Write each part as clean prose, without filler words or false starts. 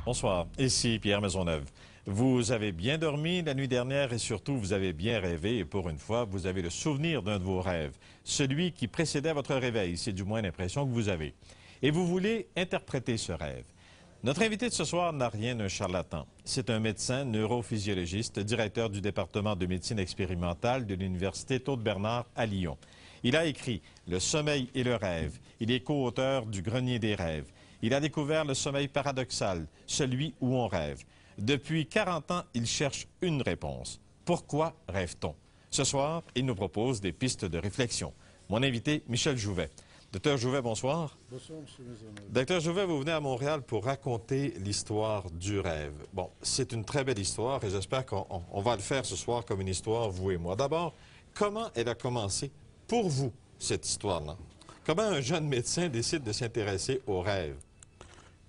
Bonsoir, ici Pierre Maisonneuve. Vous avez bien dormi la nuit dernière et surtout vous avez bien rêvé et pour une fois, vous avez le souvenir d'un de vos rêves, celui qui précédait votre réveil, c'est du moins l'impression que vous avez. Et vous voulez interpréter ce rêve. Notre invité de ce soir n'a rien d'un charlatan. C'est un médecin neurophysiologiste, directeur du département de médecine expérimentale de l'Université Taude-Bernard à Lyon. Il a écrit « Le sommeil et le rêve ». Il est co-auteur du Grenier des rêves. Il a découvert le sommeil paradoxal, celui où on rêve. Depuis 40 ans, il cherche une réponse. Pourquoi rêve-t-on? Ce soir, il nous propose des pistes de réflexion. Mon invité, Michel Jouvet. Docteur Jouvet, bonsoir. Bonsoir, M. Maisonneuve. Docteur Jouvet, vous venez à Montréal pour raconter l'histoire du rêve. Bon, c'est une très belle histoire et j'espère qu'on va le faire ce soir comme une histoire, vous et moi. D'abord, comment elle a commencé pour vous, cette histoire-là? Comment un jeune médecin décide de s'intéresser au rêve?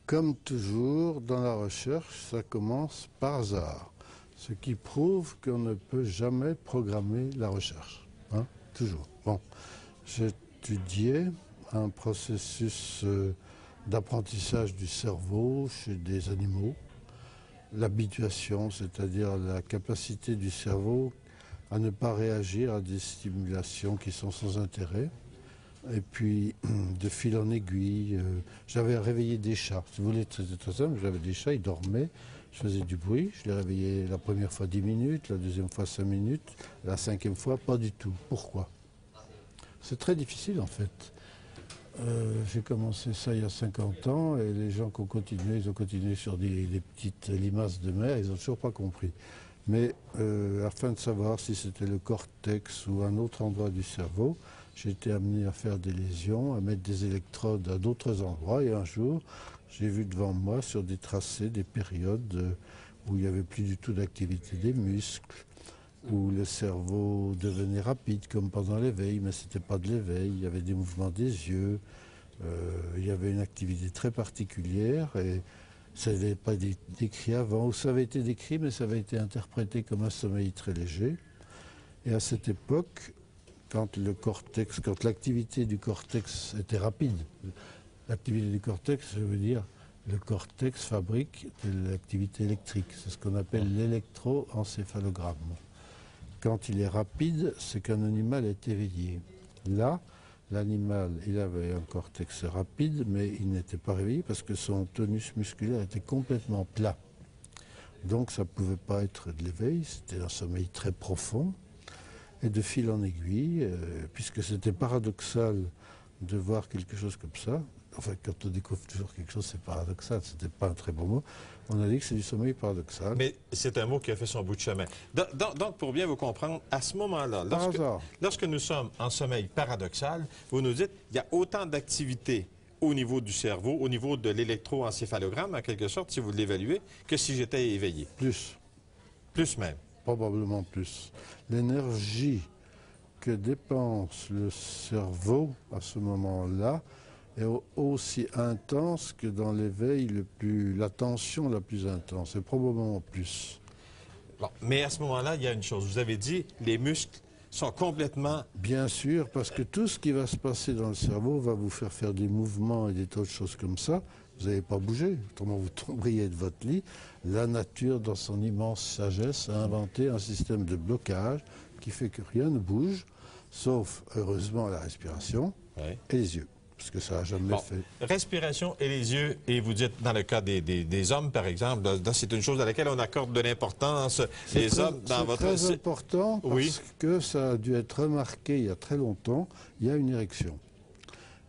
Comme toujours, dans la recherche, ça commence par hasard. Ce qui prouve qu'on ne peut jamais programmer la recherche. Hein? Toujours. Bon, j'étudiais un processus d'apprentissage du cerveau chez des animaux. L'habituation, c'est-à-dire la capacité du cerveau à ne pas réagir à des stimulations qui sont sans intérêt. Et puis, de fil en aiguille, j'avais réveillé des chats. Si vous voulez, c'était très simple, j'avais des chats, ils dormaient, je faisais du bruit, je les réveillais la première fois 10 minutes, la deuxième fois 5 minutes, la cinquième fois pas du tout. Pourquoi? C'est très difficile en fait. J'ai commencé ça il y a 50 ans et les gens qui ont continué, ils ont continué sur des petites limaces de mer, ils n'ont toujours pas compris. Mais afin de savoir si c'était le cortex ou un autre endroit du cerveau, j'ai été amené à faire des lésions, à mettre des électrodes à d'autres endroits. Et un jour, j'ai vu devant moi sur des tracés, des périodes où il n'y avait plus du tout d'activité des muscles, où le cerveau devenait rapide comme pendant l'éveil, mais ce n'était pas de l'éveil. Il y avait des mouvements des yeux, il y avait une activité très particulière et ça n'avait pas été décrit avant, ou ça avait été décrit, mais ça avait été interprété comme un sommeil très léger. Et à cette époque, quand l'activité du cortex était rapide, l'activité du cortex, ça veut dire le cortex fabrique de l'activité électrique. C'est ce qu'on appelle l'électroencéphalogramme. Quand il est rapide, c'est qu'un animal est éveillé. Là, l'animal, il avait un cortex rapide, mais il n'était pas réveillé parce que son tonus musculaire était complètement plat. Donc ça ne pouvait pas être de l'éveil, c'était un sommeil très profond. Et de fil en aiguille, puisque c'était paradoxal de voir quelque chose comme ça, enfin quand on découvre toujours quelque chose c'est paradoxal, c'était pas un très bon mot, on a dit que c'est du sommeil paradoxal. Mais c'est un mot qui a fait son bout de chemin. Donc pour bien vous comprendre, à ce moment-là, lorsque nous sommes en sommeil paradoxal, vous nous dites qu'il y a autant d'activités au niveau du cerveau, au niveau de l'électroencéphalogramme, en quelque sorte, si vous l'évaluez, que si j'étais éveillé. Plus. Plus même. Probablement plus. L'énergie que dépense le cerveau à ce moment-là est aussi intense que dans l'éveil la tension la plus intense, et probablement plus. Bon, mais à ce moment-là, il y a une chose. Vous avez dit, les muscles sont complètement... Bien sûr, parce que tout ce qui va se passer dans le cerveau va vous faire des mouvements et des tas de choses comme ça. Vous n'avez pas bougé, autrement vous tomberiez de votre lit. La nature, dans son immense sagesse, a inventé un système de blocage qui fait que rien ne bouge, sauf, heureusement, la respiration et les yeux, parce que ça n'a jamais fait. Respiration et les yeux, et vous dites, dans le cas des hommes, par exemple, c'est une chose à laquelle on accorde de l'importance. Les hommes, dans votre... C'est très important parce que ça a dû être remarqué il y a très longtemps, il y a une érection.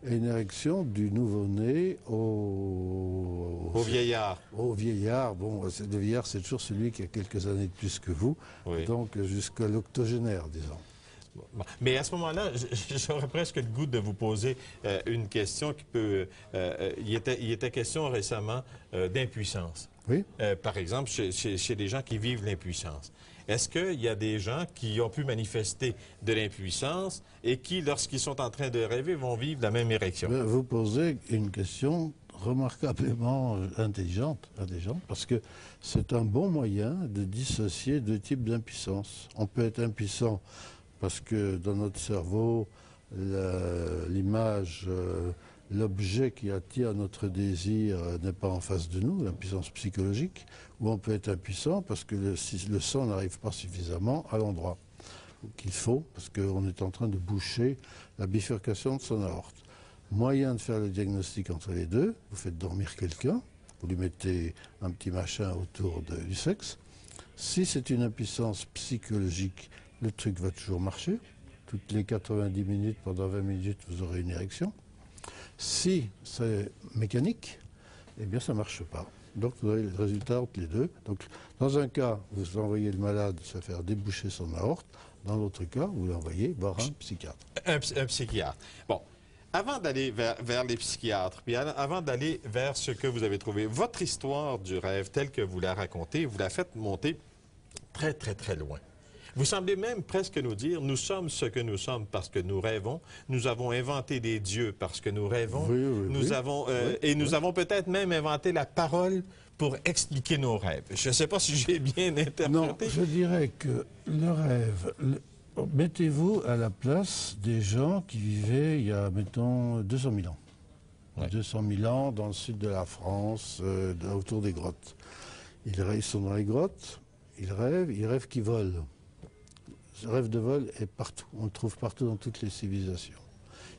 Et une érection du nouveau-né au vieillard. Au vieillard, bon, le vieillard c'est toujours celui qui a quelques années de plus que vous, donc jusqu'à l'octogénaire, disons. Bon. Mais à ce moment-là, j'aurais presque le goût de vous poser une question qui peut... il était question récemment d'impuissance. Oui. Par exemple, chez les gens qui vivent l'impuissance. Est-ce qu'il y a des gens qui ont pu manifester de l'impuissance et qui, lorsqu'ils sont en train de rêver, vont vivre la même érection? Vous posez une question remarquablement intelligente, parce que c'est un bon moyen de dissocier deux types d'impuissance. On peut être impuissant parce que dans notre cerveau, l'image l'objet qui attire notre désir n'est pas en face de nous, l'impuissance psychologique, ou on peut être impuissant parce que le sang n'arrive pas suffisamment à l'endroit qu'il faut, parce qu'on est en train de boucher la bifurcation de son aorte. Moyen de faire le diagnostic entre les deux, vous faites dormir quelqu'un, vous lui mettez un petit machin autour du sexe. Si c'est une impuissance psychologique, le truc va toujours marcher. Toutes les 90 minutes, pendant 20 minutes, vous aurez une érection. Si c'est mécanique, eh bien ça ne marche pas. Donc vous avez le résultat entre les deux. Donc dans un cas, vous envoyez le malade se faire déboucher son aorte. Dans l'autre cas, vous l'envoyez voir un psychiatre. Un psychiatre. Bon. Avant d'aller vers les psychiatres, puis avant d'aller vers ce que vous avez trouvé, votre histoire du rêve telle que vous la racontez, vous la faites monter très, très, très loin. Vous semblez même presque nous dire, nous sommes ce que nous sommes parce que nous rêvons, nous avons inventé des dieux parce que nous rêvons, nous avons peut-être même inventé la parole pour expliquer nos rêves. Je ne sais pas si j'ai bien interprété. Non, je dirais que le rêve... Mettez-vous à la place des gens qui vivaient il y a, mettons, 200 000 ans. Ouais. 200 000 ans dans le sud de la France, autour des grottes. Ils sont dans les grottes, ils rêvent qu'ils volent. Ce rêve de vol est partout, on le trouve partout dans toutes les civilisations.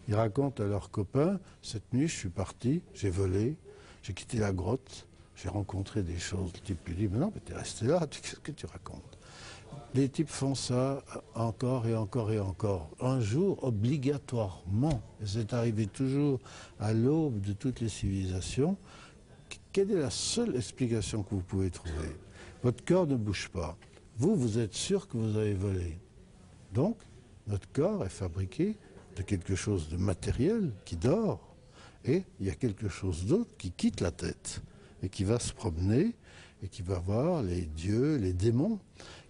Ils racontent à leurs copains, cette nuit je suis parti, j'ai volé, j'ai quitté la grotte, j'ai rencontré des choses. Le type lui dit, mais non, mais t'es resté là, qu'est-ce que tu racontes? Les types font ça encore et encore et encore. Un jour, obligatoirement, et c'est arrivé toujours à l'aube de toutes les civilisations, quelle est la seule explication que vous pouvez trouver? Votre corps ne bouge pas. Vous êtes sûr que vous avez volé. Donc, notre corps est fabriqué de quelque chose de matériel qui dort, et il y a quelque chose d'autre qui quitte la tête et qui va se promener et qui va voir les dieux, les démons,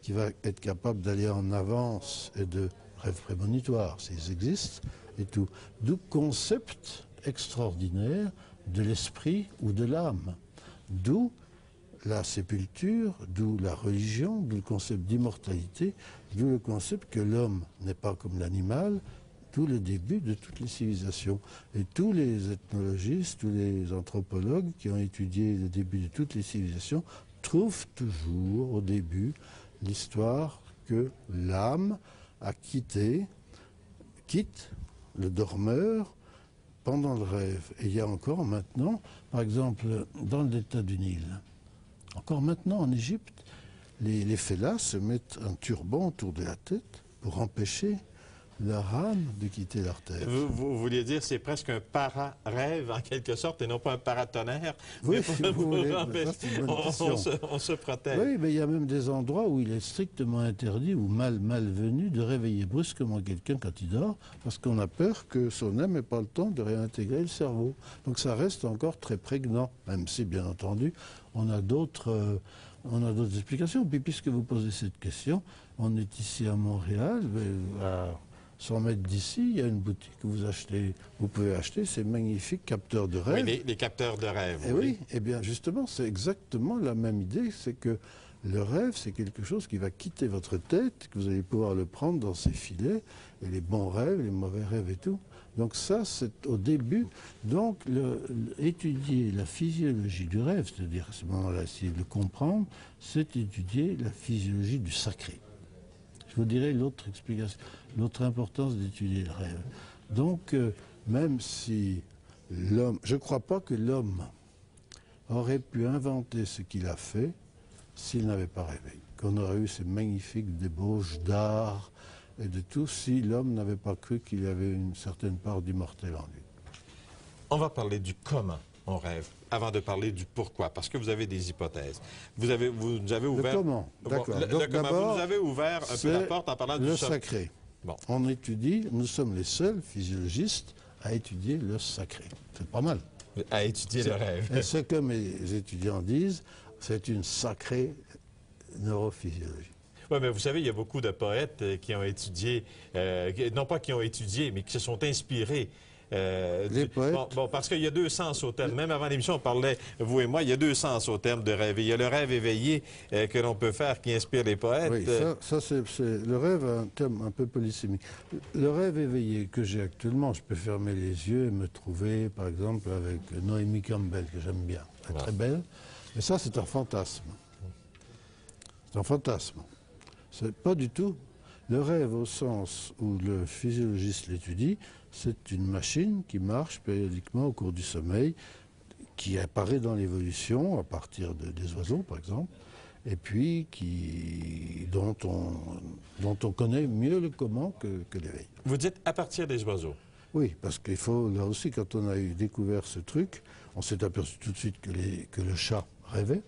qui va être capable d'aller en avance et de rêves prémonitoires, s'ils existent, et tout. D'où concept extraordinaire de l'esprit ou de l'âme. D'où la sépulture, d'où la religion, d'où le concept d'immortalité, d'où le concept que l'homme n'est pas comme l'animal, d'où le début de toutes les civilisations. Et tous les ethnologistes, tous les anthropologues qui ont étudié le début de toutes les civilisations trouvent toujours au début l'histoire que l'âme a quitte le dormeur pendant le rêve. Et il y a encore maintenant, par exemple, dans le delta du Nil, encore maintenant en Égypte, les fellahs se mettent un turban autour de la tête pour empêcher leur âme de quitter leur terre. Vous vouliez dire c'est presque un para-rêve en quelque sorte et non pas un paratonnerre. Oui, on se protège. Oui, mais il y a même des endroits où il est strictement interdit ou malvenu de réveiller brusquement quelqu'un quand il dort parce qu'on a peur que son âme n'ait pas le temps de réintégrer le cerveau. Donc ça reste encore très prégnant, même si bien entendu on a d'autres explications. Puis puisque vous posez cette question, on est ici à Montréal, à 100 mètres d'ici, il y a une boutique où vous pouvez acheter ces magnifiques capteurs de rêve. Oui, les capteurs de rêve. Et oui, eh bien justement, c'est exactement la même idée, c'est que le rêve, c'est quelque chose qui va quitter votre tête, que vous allez pouvoir le prendre dans ses filets, et les bons rêves, les mauvais rêves et tout. Donc ça, c'est au début. Donc, étudier la physiologie du rêve, c'est-à-dire à ce moment-là, essayer de le comprendre, c'est étudier la physiologie du sacré. Je vous dirai l'autre explication, l'autre importance d'étudier le rêve. Donc, même si l'homme... Je ne crois pas que l'homme aurait pu inventer ce qu'il a fait s'il n'avait pas rêvé. Qu'on aurait eu ces magnifiques débauches d'art et de tout si l'homme n'avait pas cru qu'il y avait une certaine part d'immortel en lui. On va parler du comment on rêve, avant de parler du pourquoi, parce que vous avez des hypothèses. Vous nous avez ouvert... Le comment, d'accord. Donc d'abord, vous nous avez ouvert un peu la porte en parlant du le sacré. Bon. On étudie, nous sommes les seuls physiologistes à étudier le sacré. C'est pas mal. À étudier le rêve. Et ce que mes étudiants disent, c'est une sacrée neurophysiologie. Oui, mais vous savez, il y a beaucoup de poètes qui ont étudié, non pas qui ont étudié, mais qui se sont inspirés Les poètes. Bon, parce qu'il y a deux sens au terme. Même avant l'émission, on parlait, vous et moi, il y a deux sens au terme de rêver. Il y a le rêve éveillé que l'on peut faire qui inspire les poètes. Oui, ça le rêve a un terme un peu polysémique. Le rêve éveillé que j'ai actuellement, je peux fermer les yeux et me trouver, par exemple, avec Naomi Campbell, que j'aime bien. Elle est très belle. Mais ça, c'est un fantasme. C'est un fantasme. C'est pas du tout. Le rêve, au sens où le physiologiste l'étudie, c'est une machine qui marche périodiquement au cours du sommeil, qui apparaît dans l'évolution à partir des oiseaux, par exemple, et puis dont on connaît mieux le comment que l'éveil. Vous dites à partir des oiseaux. Oui, parce qu'il faut, là aussi, quand on a découvert ce truc, on s'est aperçu tout de suite que le chat rêvait.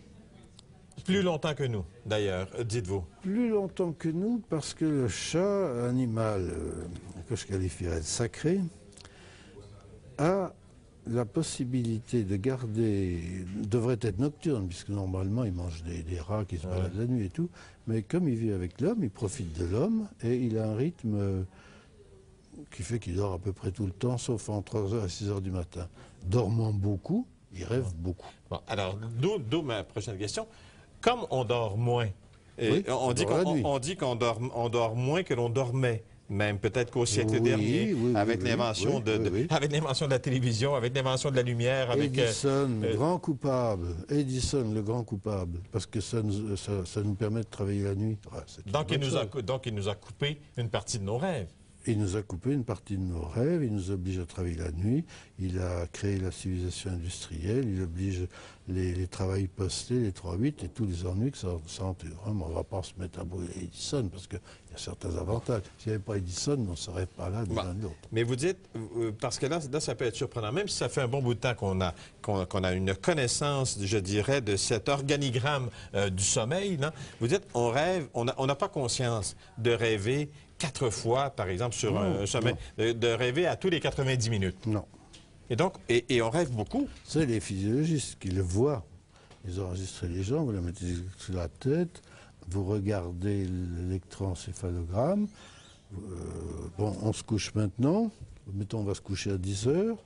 Plus longtemps que nous, d'ailleurs, dites-vous. Plus longtemps que nous, parce que le chat, animal que je qualifierais de sacré, a la possibilité de garder, devrait être nocturne, puisque normalement il mange des rats qui se baladent la nuit et tout, mais comme il vit avec l'homme, il profite de l'homme et il a un rythme qui fait qu'il dort à peu près tout le temps, sauf entre 3h et 6h du matin. Dormant beaucoup, il rêve beaucoup. Bon, alors, d'où ma prochaine question. Comme on dort moins, Oui, on dit qu'on dort moins que l'on dormait. Même peut-être qu'au siècle dernier, avec l'invention avec l'invention de la télévision, avec l'invention de la lumière, avec Edison, grand coupable. Edison, le grand coupable, parce que ça nous permet de travailler la nuit. Donc il nous a coupé une partie de nos rêves. Il nous a coupé une partie de nos rêves, il nous oblige à travailler la nuit, il a créé la civilisation industrielle, il oblige les travails postés, les 3-8 et tous les ennuis que ça entoure. On ne va pas se mettre à brûler Edison parce qu'il y a certains avantages. S'il n'y avait pas Edison, on ne serait pas là ni l'un ni l'autre. Mais vous dites, parce que là, ça peut être surprenant, même si ça fait un bon bout de temps qu'on a une connaissance, je dirais, de cet organigramme du sommeil, non? Vous dites, on rêve, on n'a pas conscience de rêver 4 fois, par exemple, sur un sommeil, de rêver à tous les 90 minutes. Non. Et donc, et on rêve beaucoup. C'est les physiologistes qui le voient. Ils enregistrent les gens, vous la mettez sur la tête, vous regardez l'électroencéphalogramme. Bon, on se couche maintenant. Mettons, on va se coucher à 10h.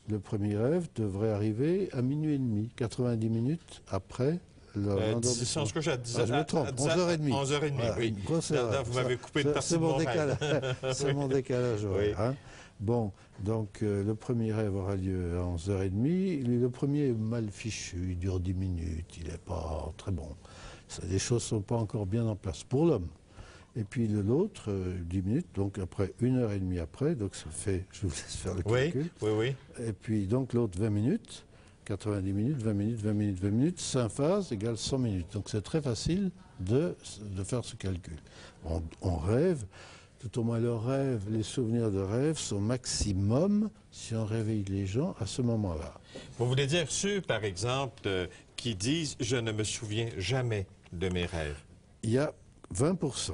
Le premier rêve devrait arriver à minuit et demi, 90 minutes après. Si on se couche à 10h, je me trompe, 11h30. 11h30, voilà, oui. Vous m'avez coupé une partie de mon rêve. C'est mon décalage horaire. Hein. Bon, donc le premier rêve aura lieu à 11h30. Le premier est mal fichu, il dure 10 minutes, il n'est pas très bon. Les choses ne sont pas encore bien en place pour l'homme. Et puis l'autre, 10 minutes, donc après 1h30 après, donc ça fait, je vous laisse faire le calcul. Oui. Et puis donc l'autre 20 minutes. 90 minutes, 20 minutes, 20 minutes, 20 minutes, 5 phases égale 100 minutes. Donc c'est très facile de faire ce calcul. On rêve, tout au moins le rêve, les souvenirs de rêve sont maximum si on réveille les gens à ce moment-là. Vous voulez dire ceux, par exemple, qui disent « je ne me souviens jamais de mes rêves ». Il y a 20%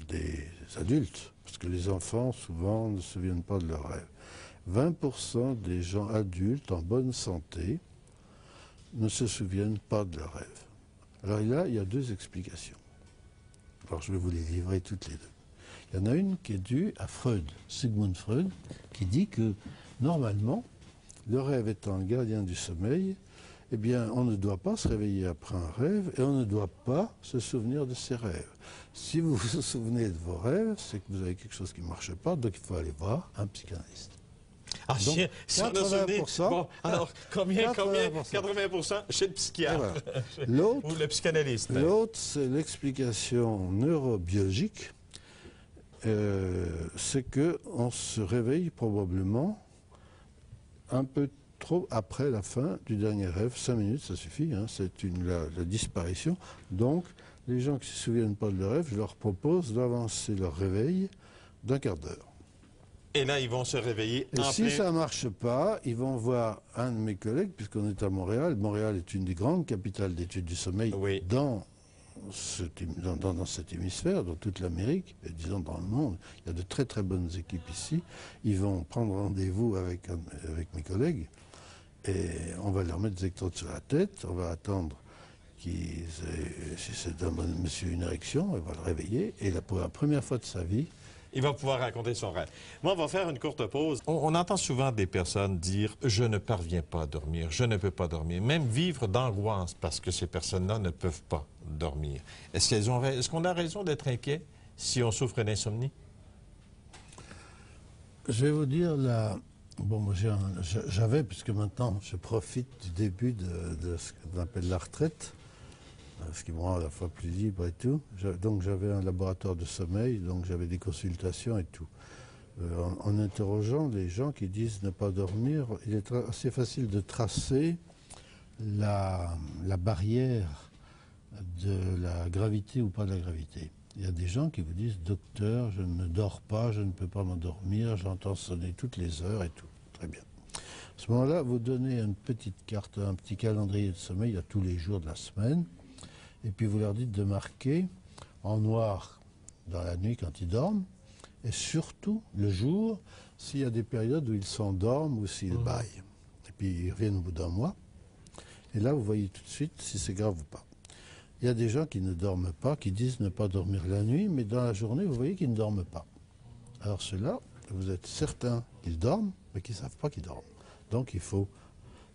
des adultes, parce que les enfants souvent ne se souviennent pas de leurs rêves. 20% des gens adultes en bonne santé ne se souviennent pas de leurs rêves. Alors là, il y a 2 explications. Alors je vais vous les livrer toutes les 2. Il y en a une qui est due à Freud, Sigmund Freud, qui dit que normalement, le rêve étant le gardien du sommeil, eh bien, on ne doit pas se réveiller après un rêve et on ne doit pas se souvenir de ses rêves. Si vous vous souvenez de vos rêves, c'est que vous avez quelque chose qui ne marche pas, donc il faut aller voir un psychanalyste. Ah, donc, si on a souvenir, bon, alors combien 80% chez le psychiatre ou le psychanalyste. L'autre, c'est l'explication neurobiologique. C'est qu'on se réveille probablement un peu trop après la fin du dernier rêve. 5 minutes, ça suffit, hein, c'est la disparition. Donc, les gens qui ne se souviennent pas de leur rêve, je leur propose d'avancer leur réveil d'un quart d'heure. Et là, ils vont se réveiller en si ça ne marche pas, ils vont voir un de mes collègues, puisqu'on est à Montréal. Montréal est une des grandes capitales d'études du sommeil dans cet hémisphère, dans toute l'Amérique, et disons dans le monde. Il y a de très très bonnes équipes ici. Ils vont prendre rendez-vous avec mes collègues et on va leur mettre des électrodes sur la tête. On va attendre si c'est un monsieur une érection, on va le réveiller. Et là, pour la première fois de sa vie, Il va pouvoir raconter son rêve. Moi, on va faire une courte pause. On entend souvent des personnes dire « je ne parviens pas à dormir, je ne peux pas dormir », même vivre d'angoisse parce que ces personnes-là ne peuvent pas dormir. Est-ce qu'on a raison d'être inquiet si on souffre d'insomnie? Je vais vous dire, là, bon, moi j'avais, puisque maintenant je profite du début de ce qu'on appelle la retraite, ce qui me rend à la fois plus libre et tout. Donc j'avais un laboratoire de sommeil, donc j'avais des consultations et tout. En interrogeant les gens qui disent ne pas dormir, il est assez facile de tracer la barrière de la gravité ou pas de la gravité. Il y a des gens qui vous disent « Docteur, je ne dors pas, je ne peux pas m'endormir, j'entends sonner toutes les heures et tout. » Très bien. À ce moment-là, vous donnez une petite carte, un petit calendrier de sommeil à tous les jours de la semaine. Et puis vous leur dites de marquer en noir dans la nuit quand ils dorment, et surtout le jour, s'il y a des périodes où ils s'endorment ou s'ils bâillent. Et puis ils reviennent au bout d'un mois, et là vous voyez tout de suite si c'est grave ou pas. Il y a des gens qui ne dorment pas, qui disent ne pas dormir la nuit, mais dans la journée vous voyez qu'ils ne dorment pas. Alors ceux-là, vous êtes certain qu'ils dorment, mais qu'ils ne savent pas qu'ils dorment. Donc il faut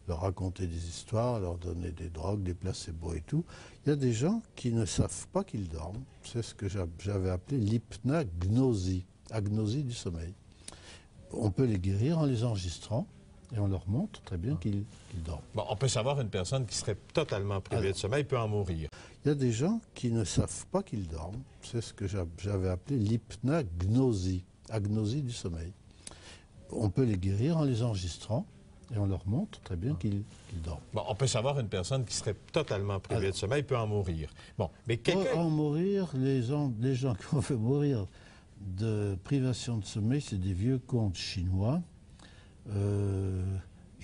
leur raconter des histoires, leur donner des drogues, des placebos et tout. Il y a des gens qui ne savent pas qu'ils dorment. C'est ce que j'avais appelé l'hypnagnosie, agnosie du sommeil. On peut les guérir en les enregistrant et on leur montre très bien qu'ils dorment. Bon, on peut savoir une personne qui serait totalement privée de sommeil peut en mourir. Il y a des gens qui ne savent pas qu'ils dorment. C'est ce que j'avais appelé l'hypnagnosie, agnosie du sommeil. On peut les guérir en les enregistrant. Et on leur montre très bien qu'ils dorment. Bon, on peut savoir une personne qui serait totalement privée de sommeil peut en mourir. Bon, mais quelqu'un... En mourir, les gens qui ont fait mourir de privation de sommeil, c'est des vieux contes chinois.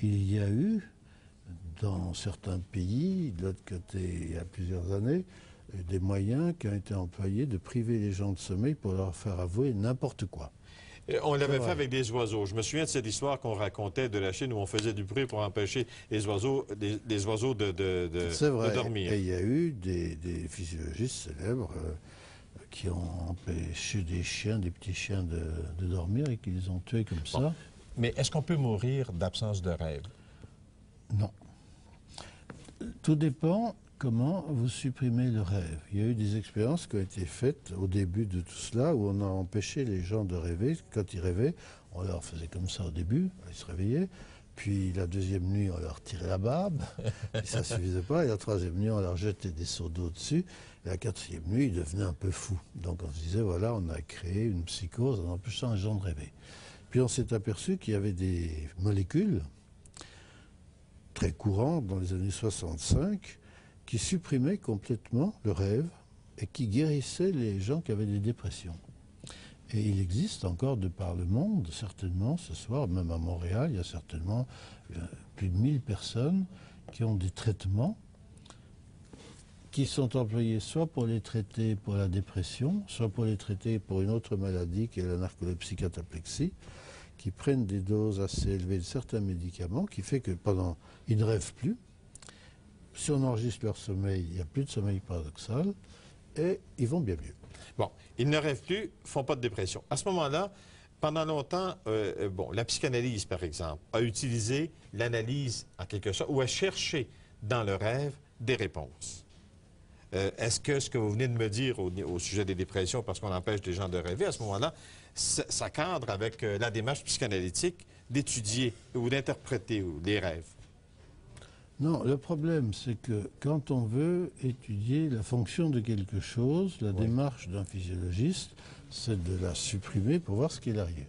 Il y a eu, dans certains pays, de l'autre côté, il y a plusieurs années, des moyens qui ont été employés de priver les gens de sommeil pour leur faire avouer n'importe quoi. On l'avait fait avec des oiseaux. Je me souviens de cette histoire qu'on racontait de la Chine où on faisait du bruit pour empêcher les oiseaux, de dormir. Et il y a eu des physiologistes célèbres qui ont empêché des chiens, des petits chiens de dormir et qui les ont tués comme ça. Mais est-ce qu'on peut mourir d'absence de rêve? Non. Tout dépend comment vous supprimez le rêve. Il y a eu des expériences qui ont été faites au début de tout cela, où on a empêché les gens de rêver. Quand ils rêvaient, on leur faisait comme ça au début, ils se réveillaient. Puis la deuxième nuit, on leur tirait la barbe, et ça ne suffisait pas. Et la troisième nuit, on leur jetait des seaux d'eau dessus. Et la quatrième nuit, ils devenaient un peu fous. Donc on se disait, voilà, on a créé une psychose en empêchant les gens de rêver. Puis on s'est aperçu qu'il y avait des molécules très courantes dans les années 65 qui supprimait complètement le rêve et qui guérissait les gens qui avaient des dépressions. Et il existe encore de par le monde, certainement, ce soir, même à Montréal, il y a certainement plus de 1000 personnes qui ont des traitements qui sont employés soit pour les traiter pour la dépression, soit pour les traiter pour une autre maladie qui est la narcolepsie cataplexie, qui prennent des doses assez élevées de certains médicaments, qui fait que ils ne rêvent plus. Si on enregistre leur sommeil, il n'y a plus de sommeil paradoxal et ils vont bien mieux. Bon, ils ne rêvent plus, font pas de dépression. À ce moment-là, pendant longtemps, la psychanalyse, par exemple, a utilisé l'analyse en quelque sorte, ou a cherché dans le rêve des réponses. Est-ce que ce que vous venez de me dire au sujet des dépressions, parce qu'on empêche les gens de rêver, à ce moment-là, ça cadre avec la démarche psychanalytique d'étudier ou d'interpréter les rêves? Non, le problème, c'est que quand on veut étudier la fonction de quelque chose, la démarche d'un physiologiste, c'est de la supprimer pour voir ce qu'il arrive.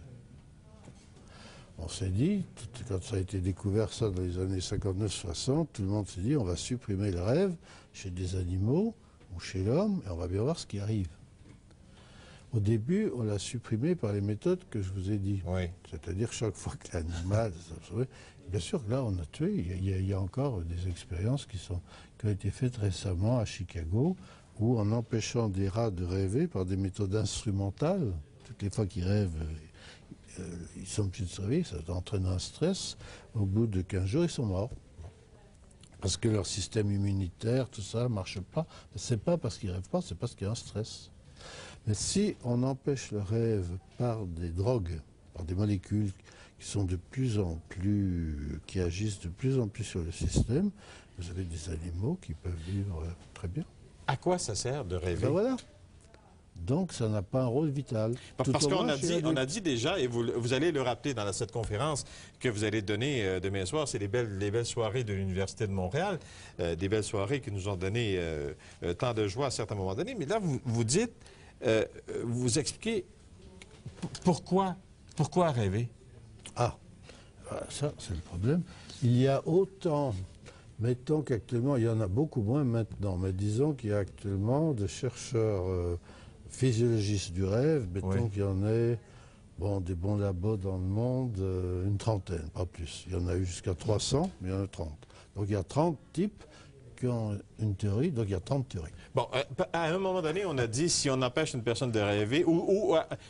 On s'est dit, quand ça a été découvert ça dans les années 59-60, tout le monde s'est dit on va supprimer le rêve chez des animaux ou chez l'homme et on va bien voir ce qui arrive. Au début, on l'a supprimé par les méthodes que je vous ai dit. Oui. C'est-à-dire chaque fois que l'animal... Bien sûr que là, on a tué. Il y a encore des expériences qui ont été faites récemment à Chicago, où en empêchant des rats de rêver par des méthodes instrumentales, toutes les fois qu'ils rêvent, ils sont obligés de se réveiller, ça entraîne un stress. Au bout de 15 jours, ils sont morts. Parce que leur système immunitaire, tout ça, ne marche pas. Ce n'est pas parce qu'ils ne rêvent pas, c'est parce qu'il y a un stress. Mais si on empêche le rêve par des drogues, par des molécules qui sont de plus en plus, qui agissent de plus en plus sur le système, vous avez des animaux qui peuvent vivre très bien. À quoi ça sert de rêver? Ben voilà. Donc ça n'a pas un rôle vital. Parce qu'on a dit déjà, et vous allez le rappeler dans cette conférence que vous allez donner demain soir, c'est les belles soirées de l'Université de Montréal, des belles soirées qui nous ont donné tant de joie à certains moments donnés. Mais là, vous dites, vous expliquez pourquoi rêver? Ah, ça c'est le problème. Il y a autant, mettons qu'actuellement, il y en a beaucoup moins maintenant, mais disons qu'il y a actuellement de chercheurs physiologistes du rêve, mettons qu'il y en ait des bons labos dans le monde, une trentaine, pas plus. Il y en a eu jusqu'à 300, mais il y en a 30. Donc il y a 30 types qui ont une théorie, donc il y a 30 théories. Bon, à un moment donné, on a dit si on empêche une personne de rêver,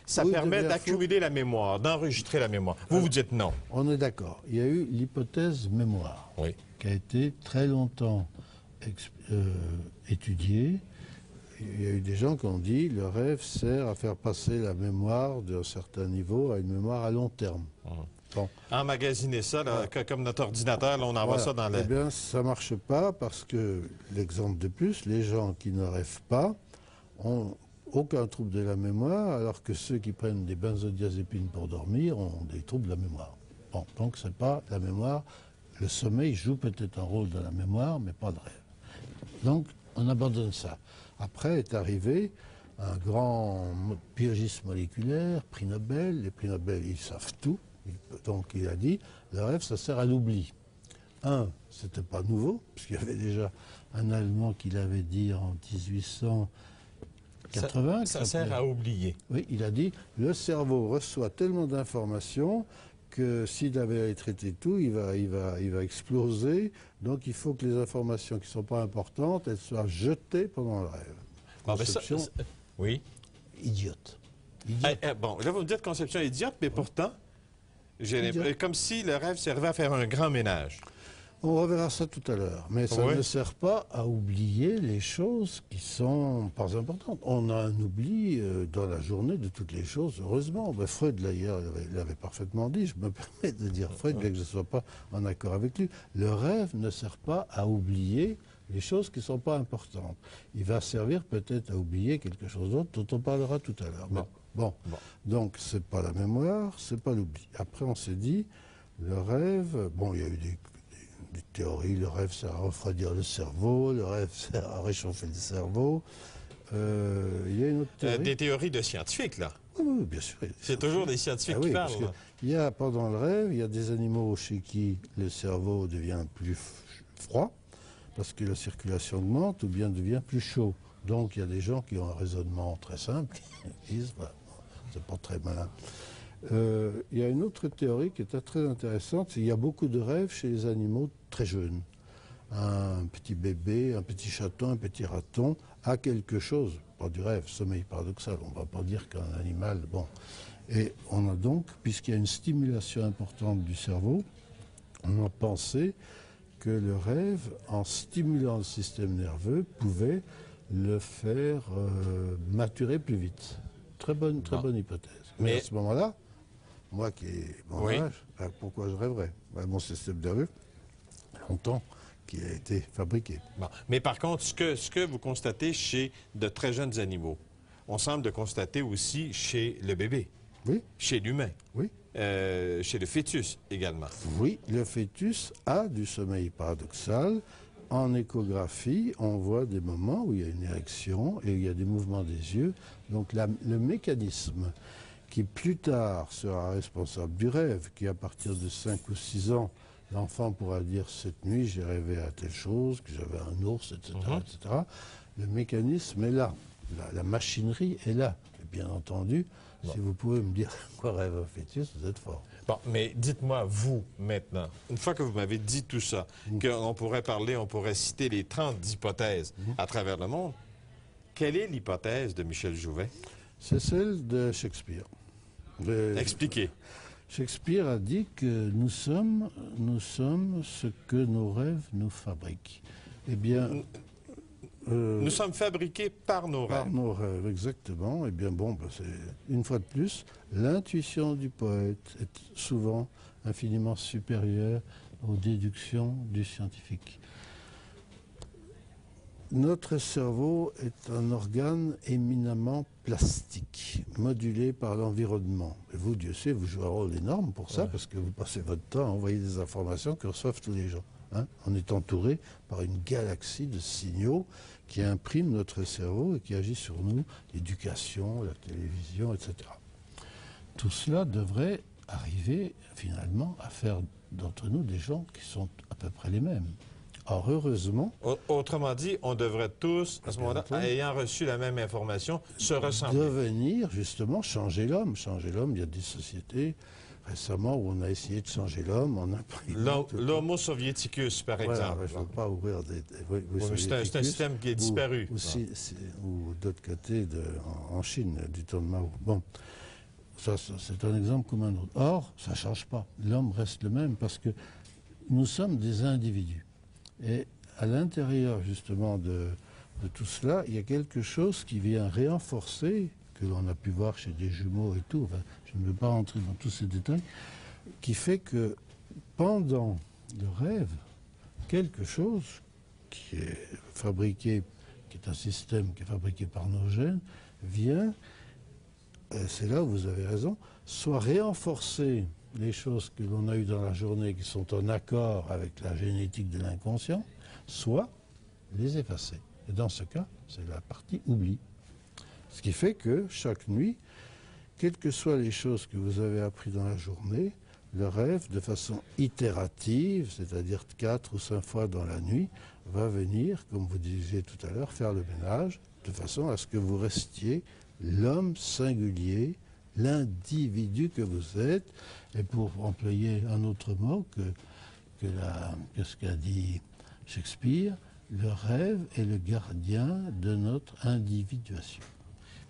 ça permet d'accumuler la mémoire, d'enregistrer la mémoire. Vous dites non. On est d'accord. Il y a eu l'hypothèse mémoire, qui a été très longtemps étudiée. Il y a eu des gens qui ont dit le rêve sert à faire passer la mémoire d'un certain niveau à une mémoire à long terme. Bon. Emmagasiner ça, là, comme notre ordinateur, là, on envoie ça dans les... Eh bien, ça ne marche pas parce que, l'exemple de plus, les gens qui ne rêvent pas ont aucun trouble de la mémoire, alors que ceux qui prennent des benzodiazépines pour dormir ont des troubles de la mémoire. Bon, donc ce n'est pas la mémoire. Le sommeil joue peut-être un rôle dans la mémoire, mais pas de rêve. Donc, on abandonne ça. Après est arrivé un grand biologiste moléculaire, prix Nobel. Les prix Nobel, ils savent tout. Donc il a dit, le rêve, ça sert à l'oubli. C'était pas nouveau, puisqu'il y avait déjà un Allemand qui l'avait dit en 1880. Ça sert à oublier. Oui, il a dit, le cerveau reçoit tellement d'informations que s'il avait traité tout, il va exploser. Donc il faut que les informations qui ne sont pas importantes, elles soient jetées pendant le rêve. Conception oui. Idiote. Bon, là vous me dites conception idiote, mais pourtant, comme si le rêve servait à faire un grand ménage. On reverra ça tout à l'heure, mais ça ne sert pas à oublier les choses qui sont pas importantes. On a un oubli dans la journée de toutes les choses, heureusement. Ben, Freud, d'ailleurs, l'avait parfaitement dit, je me permets de dire Freud, bien que je ne sois pas en accord avec lui. Le rêve ne sert pas à oublier les choses qui ne sont pas importantes. Il va servir peut-être à oublier quelque chose d'autre dont on parlera tout à l'heure. Bon. Donc c'est pas la mémoire, c'est pas l'oubli. Après on s'est dit, le rêve, il y a eu des théories, le rêve sert à refroidir le cerveau, le rêve sert à réchauffer le cerveau. Il y a une autre théorie. Des théories de scientifiques, là. Oui, bien sûr. C'est toujours des scientifiques qui parlent. Pendant le rêve, il y a des animaux chez qui le cerveau devient plus froid, parce que la circulation augmente, ou bien devient plus chaud. Donc il y a des gens qui ont un raisonnement très simple, qui disent, c'est pas très malin. Il y a une autre théorie qui est très intéressante, c'est qu'il y a beaucoup de rêves chez les animaux très jeunes. Un petit bébé, un petit chaton, un petit raton a quelque chose, pas du rêve, sommeil paradoxal, on ne va pas dire qu'un animal, Et on a donc, puisqu'il y a une stimulation importante du cerveau, on a pensé que le rêve, en stimulant le système nerveux, pouvait le faire maturer plus vite. Très bonne hypothèse. Mais à ce moment-là, moi qui ai mon âge, pourquoi je rêverais? Mon système nerveux, longtemps qu'il a été fabriqué. Mais par contre, ce que vous constatez chez de très jeunes animaux, on semble de constater aussi chez le bébé, chez l'humain, chez le fœtus également. Oui, le fœtus a du sommeil paradoxal. En échographie, on voit des moments où il y a une érection et il y a des mouvements des yeux. Donc le mécanisme qui plus tard sera responsable du rêve, qui à partir de 5 ou 6 ans, l'enfant pourra dire cette nuit j'ai rêvé à telle chose, que j'avais un ours, etc., etc. Le mécanisme est là, la machinerie est là. Et bien entendu, si vous pouvez me dire quoi rêve un fœtus, vous êtes fort. Bon, mais dites-moi, vous, maintenant, une fois que vous m'avez dit tout ça, qu'on pourrait parler, on pourrait citer les 30 hypothèses à travers le monde, quelle est l'hypothèse de Michel Jouvet? C'est celle de Shakespeare. Expliquez. Shakespeare a dit que nous sommes ce que nos rêves nous fabriquent. Eh bien, Nous sommes fabriqués par nos Par rêves. nos rêves, exactement. Et bien bon, c'est une fois de plus, l'intuition du poète est souvent infiniment supérieure aux déductions du scientifique. Notre cerveau est un organe éminemment plastique, modulé par l'environnement. Et vous, Dieu sait, vous jouez un rôle énorme pour ça, parce que vous passez votre temps à envoyer des informations que reçoivent tous les gens. Hein. On est entouré par une galaxie de signaux qui impriment notre cerveau et qui agit sur nous, l'éducation, la télévision, etc. Tout cela devrait arriver finalement à faire d'entre nous des gens qui sont à peu près les mêmes. Or, heureusement, Autrement dit, on devrait tous, à ce moment-là, ayant reçu la même information, se ressembler. devenir justement changer l'homme. Changer l'homme, il y a des sociétés récemment où on a essayé de changer l'homme en imprimant... L'Homo soviéticus, par exemple. Voilà, je ne veux pas ouvrir des... C'est un système qui est disparu. Ou d'autre côté, en Chine, du temps de Mao. Bon, ça c'est un exemple comme un autre. Or, ça ne change pas. L'homme reste le même parce que nous sommes des individus. Et à l'intérieur, justement, de tout cela, il y a quelque chose qui vient renforcer, que l'on a pu voir chez des jumeaux et tout, enfin, je ne veux pas rentrer dans tous ces détails, qui fait que pendant le rêve, quelque chose qui est fabriqué, qui est un système qui est fabriqué par nos gènes, vient, c'est là où vous avez raison, soit renforcer les choses que l'on a eues dans la journée qui sont en accord avec la génétique de l'inconscient, soit les effacer. Et dans ce cas, c'est la partie oubli. Ce qui fait que chaque nuit, quelles que soient les choses que vous avez apprises dans la journée, le rêve, de façon itérative, c'est-à-dire 4 ou 5 fois dans la nuit, va venir, comme vous disiez tout à l'heure, faire le ménage, de façon à ce que vous restiez l'homme singulier, l'individu que vous êtes, et pour employer un autre mot que ce qu'a dit Shakespeare, le rêve est le gardien de notre individuation.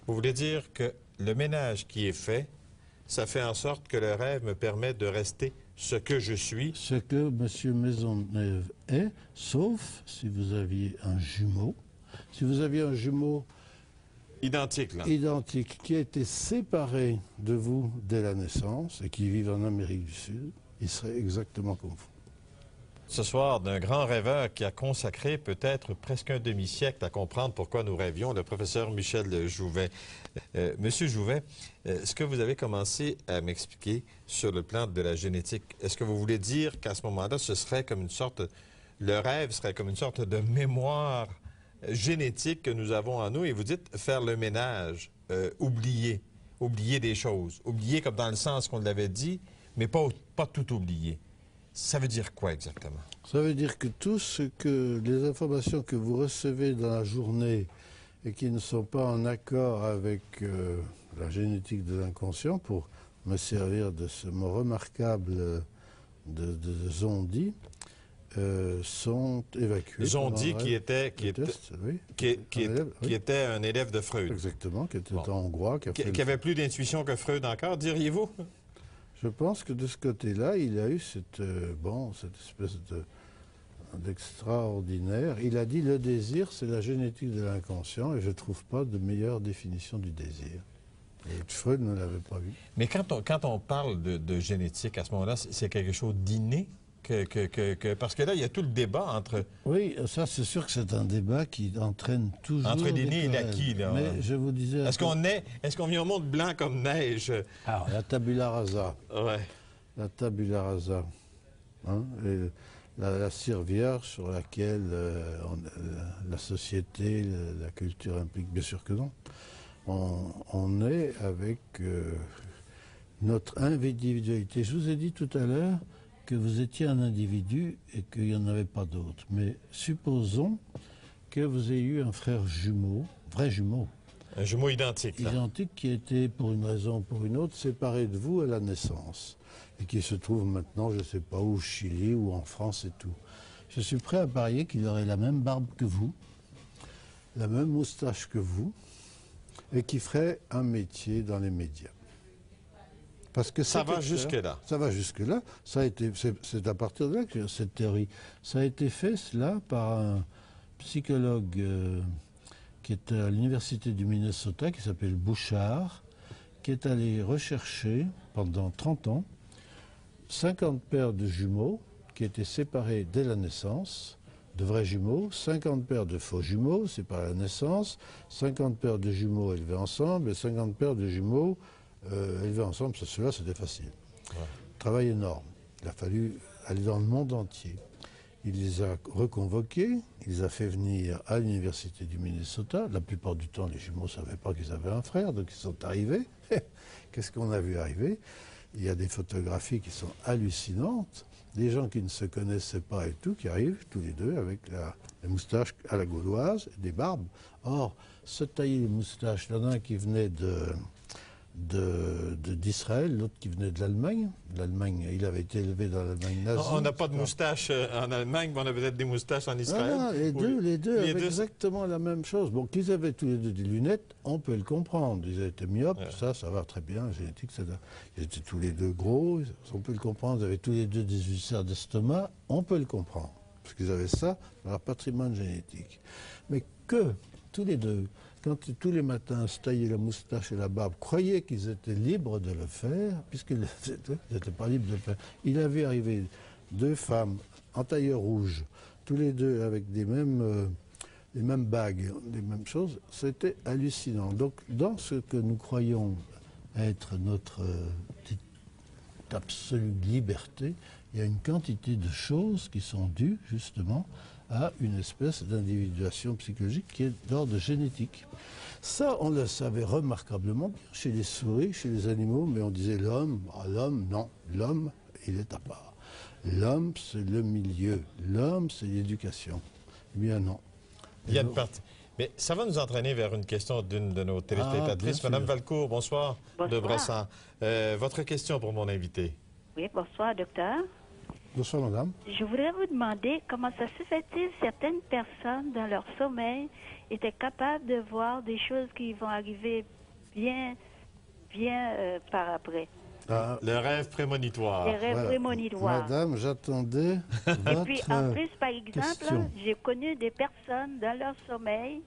Vous voulez dire que le ménage qui est fait, ça fait en sorte que le rêve me permet de rester ce que je suis. Ce que M. Maisonneuve est, sauf si vous aviez un jumeau. Si vous aviez un jumeau Identique, là. identique qui a été séparé de vous dès la naissance et qui vit en Amérique du Sud, il serait exactement comme vous. Ce soir, d'un grand rêveur qui a consacré peut-être presque un demi-siècle à comprendre pourquoi nous rêvions, le professeur Michel Jouvet. Monsieur Jouvet, ce que vous avez commencé à m'expliquer sur le plan de la génétique, est-ce que vous voulez dire qu'à ce moment-là, ce serait comme une sorte, le rêve serait comme une sorte de mémoire génétique que nous avons en nous, et vous dites faire le ménage, oublier des choses, oublier comme dans le sens qu'on l'avait dit, mais pas tout oublier. Ça veut dire quoi exactement? Ça veut dire que les informations que vous recevez dans la journée et qui ne sont pas en accord avec la génétique de l'inconscient, pour me servir de ce mot remarquable de Zondi, sont évacuées. Zondi qui était un élève de Freud. Exactement, qui était un Hongrois. Qui avait plus d'intuition que Freud encore, diriez-vous? Je pense que de ce côté-là, il a eu cette espèce d'extraordinaire. Il a dit le désir, c'est la génétique de l'inconscient, et je ne trouve pas de meilleure définition du désir. Et Freud ne l'avait pas vu. Mais quand on parle de génétique, à ce moment-là, c'est quelque chose d'inné? Parce que là, il y a tout le débat entre... Oui, ça, c'est sûr que c'est un débat qui entraîne toujours... Entre l'inné et l'acquis, là. Mais je vous disais... Est-ce qu'on vient au monde blanc comme neige? Alors, la tabula rasa. Ouais. La tabula rasa. Hein, et la cire vierge sur laquelle la société, la culture implique, bien sûr que non. On est avec notre individualité. Je vous ai dit tout à l'heure que vous étiez un individu et qu'il n'y en avait pas d'autre. Mais supposons que vous ayez eu un frère jumeau, vrai jumeau. Un jumeau identique. Là. Identique qui a été, pour une raison ou pour une autre, séparé de vous à la naissance. Et qui se trouve maintenant, je ne sais pas où, au Chili ou en France et tout. Je suis prêt à parier qu'il aurait la même barbe que vous, la même moustache que vous, et qui ferait un métier dans les médias. Parce que ça va jusque-là. Ça va jusque-là. C'est à partir de là que cette théorie. Ça a été fait, cela, par psychologue qui est à l'université du Minnesota, qui s'appelle Bouchard, qui est allé rechercher pendant 30 ans 50 paires de jumeaux qui étaient séparés dès la naissance, de vrais jumeaux, 50 paires de faux jumeaux séparés à la naissance, 50 paires de jumeaux élevés ensemble et 50 paires de jumeaux élevés ensemble. Cela, c'était facile. Ouais. Travail énorme. Il a fallu aller dans le monde entier. Il les a reconvoqués, il les a fait venir à l'université du Minnesota. La plupart du temps, les jumeaux ne savaient pas qu'ils avaient un frère, donc ils sont arrivés. Qu'est-ce qu'on a vu arriver? Il y a des photographies qui sont hallucinantes. Des gens qui ne se connaissaient pas et tout, qui arrivent tous les deux avec les moustaches à la gauloise, des barbes. Or, se tailler les moustaches, il y en a un qui venait d'Israël, l'autre qui venait de l'Allemagne. L'Allemagne, il avait été élevé dans l'Allemagne nazie. On n'a pas de moustache en Allemagne, mais on a peut-être des moustaches en Israël. Ah, les deux avaient exactement la même chose. Bon, qu'ils avaient tous les deux des lunettes, on peut le comprendre. Ils étaient myopes, ça va très bien, génétique, ils étaient tous les deux gros, on peut le comprendre. Ils avaient tous les deux des ulcères d'estomac, on peut le comprendre. Parce qu'ils avaient ça dans leur patrimoine génétique. Mais que, tous les deux, quand tous les matins se taillaient la moustache et la barbe, croyaient qu'ils étaient libres de le faire, puisqu'ils n'étaient pas libres de le faire. Il avait arrivé deux femmes en tailleur rouge, tous les deux avec les mêmes bagues, les mêmes choses. C'était hallucinant. Donc, dans ce que nous croyons être notre petite absolue liberté, il y a une quantité de choses qui sont dues, justement, à une espèce d'individuation psychologique qui est d'ordre génétique. Ça, on le savait remarquablement chez les souris, chez les animaux, mais on disait l'homme, non, l'homme, il est à part. L'homme, c'est le milieu, l'homme, c'est l'éducation. Eh bien non. Il y a une partie. Mais ça va nous entraîner vers une question d'une de nos téléspectatrices. Madame Valcourt, bonsoir. Bonsoir. De Bressan. Votre question pour mon invité. Oui, bonsoir, docteur. Bonsoir, madame. Je voudrais vous demander comment ça se fait-il certaines personnes, dans leur sommeil, étaient capables de voir des choses qui vont arriver bien par après. Le rêve prémonitoire. Les rêves prémonitoires. Madame, j'attendais votre Et puis, en plus, par exemple, j'ai connu des personnes, dans leur sommeil,